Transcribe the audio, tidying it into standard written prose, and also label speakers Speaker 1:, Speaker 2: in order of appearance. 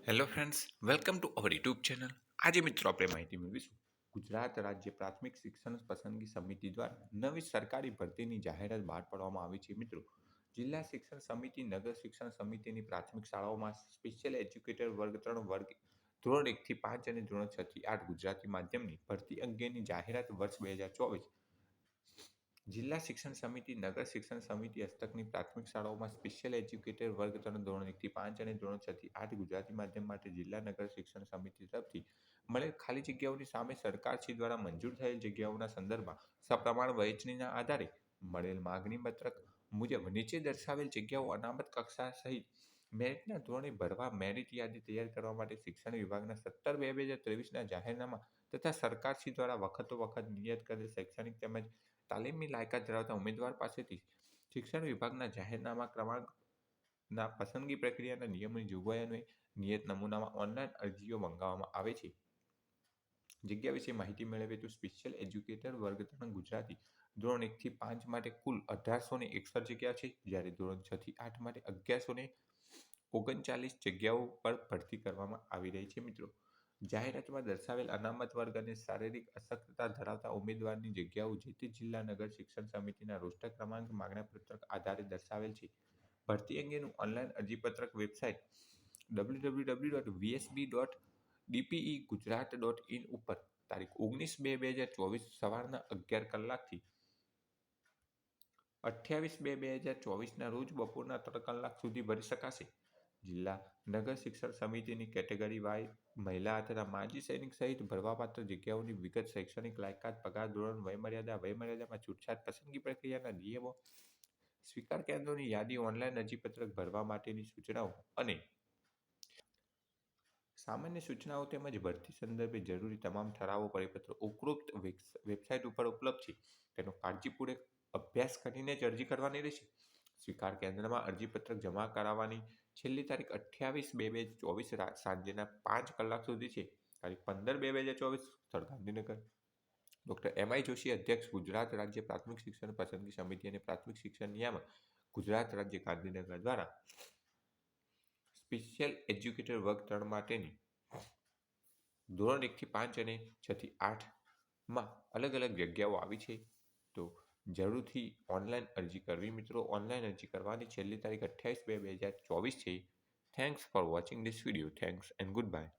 Speaker 1: Hello friends, welcome to our YouTube channel. આજે મિત્રો આપણે માહિતી મેળવીશું ગુજરાત રાજ્ય પ્રાથમિક શિક્ષણ પસંદગી સમિતિ દ્વારા નવી સરકારી ભરતીની જાહેરાત બહાર પાડવામાં આવી છે. મિત્રો, જિલ્લા શિક્ષણ સમિતિ, નગર શિક્ષણ સમિતિની પ્રાથમિક શાળાઓમાં સ્પેશિયલ એજ્યુકેટર વર્ગ 3 વર્ગ ધોરણ 1 થી 5 અને ધોરણ 6 થી 8 ગુજરાતી માધ્યમની ભરતી અંગેની જાહેરાત વર્ષ 2024 જિલ્લા શિક્ષણ સમિતિ, નગર શિક્ષણ સમિતિ હસ્તકની પ્રાથમિક શાળાઓમાં સ્પેશિયલ એજ્યુકેટર વર્ગ 3 ધોરણ 1 થી 5 અને ધોરણ 6 થી 8 ગુજરાતી માધ્યમ માટે જિલ્લા નગર શિક્ષણ સમિતિ તરફથી મળેલ ખાલી જગ્યાઓની સામે સરકારશ્રી દ્વારા મંજૂર થયેલ જગ્યાઓના સંદર્ભમાં સપ્રમાણ વહેંચણીના આધારે મળેલ માગણી પત્રક મુજબ નીચે દર્શાવેલ જગ્યાઓ અનામત કક્ષા સહિત મેરિટના ધોરણે ભરવા મેરિટ યાદી તૈયાર કરવા માટે શિક્ષણ વિભાગના 17/2023ના જાહેરનામા તથા સરકારશ્રી દ્વારા વખતો વખત નિયત કરેલ શૈક્ષણિક તેમજ તાલીમની લાયકાત ધરાવતા ઉમેદવાર પાસેથી શિક્ષણ વિભાગના જાહેરનામા ક્રમાંકના પસંદગી પ્રક્રિયાના નિયમોની જોગવાઈ અન્વયે નિયત નમૂનામાં ઓનલાઈન અરજીઓ મંગાવવામાં આવે છે. જગ્યા વિશે માહિતી મેળવીએ તો સ્પેશિયલ એજ્યુકેટર વર્ગ 3 ગુજરાતી ધોરણ 1 થી 5 માટે કુલ 1861 જગ્યાઓ છે, જ્યારે ધોરણ 6 થી 8 માટે 1139 જગ્યાઓ પર ભરતી કરવામાં આવી રહી છે. મિત્રો, જાહેરાતમાં દર્શાવેલ અનામત વર્ગ અને શારીરિક અશક્તતા ધરાવતા ઉમેદવારની જગ્યાઓ જે તે જિલ્લા નગર શિક્ષણ સમિતિના રોસ્ટર ક્રમાંક માગણા પત્રક આધારે દર્શાવેલ છે. ભરતી અંગેનું ઓનલાઈન અરજીપત્રક વેબસાઇટ www.vsb.dpegujarat.in ઉપર તારીખ 19/2/2024 સવારના 11 કલાકથી 28/2/2024ના રોજ બપોરના 3 કલાક સુધી ભરી શકાશે. જિલ્લા નગર શિક્ષણ સમિતિની કેટેગરી વાય મહિલા તથા માજી સૈનિક સહિત ભરવાપાત્ર જગ્યાઓની વિગત, શૈક્ષણિક લાયકાત, પગાર ધોરણ, વયમર્યાદામાં છૂટછાટ, પસંદગી પ્રક્રિયાના નિયમો, સ્વીકાર કેન્દ્રોની યાદી, ઓનલાઈન અરજીપત્રક ભરવા માટેની સૂચનાઓ અને સામાન્ય સૂચનાઓ તેમજ ભરતી સંદર્ભે જરૂરી તમામ ઠરાવો પરિપત્રો ઉપરોક્ત વેબસાઇટ ઉપર ઉપલબ્ધ છે. તેનો કાળજીપૂર્વક અભ્યાસ કરીને જ અરજી કરવાની રહેશે. સ્વીકાર કેન્દ્રમાં અરજીપત્રક જમા કરાવવાની છેલ્લી તારીખ 28/2/2024 સાંજના 5 કલાક સુધી છે. તારીખ 15/2/2024 સ્થળ ગાંધીનગર. ડૉક્ટર એમ.આઈ. જોશી, અધ્યક્ષ, ગુજરાત રાજ્ય પ્રાથમિક શિક્ષણ પસંદગી સમિતિ અને પ્રાથમિક શિક્ષણ નિયામક, ગુજરાત રાજ્ય, ગાંધીનગર દ્વારા સ્પેશિયલ એજ્યુકેટર વર્ગ 3 માટેની ધોરણ 1 થી 5 અને 6 થી 8માં અલગ અલગ જગ્યાઓ આવી છે. તો જરૂરથી ઓનલાઈન અરજી કરવી. મિત્રો, ઓનલાઈન અરજી કરવાની છેલ્લી તારીખ 28/2/2024 છે. Thanks for watching this video. Thanks and good bye.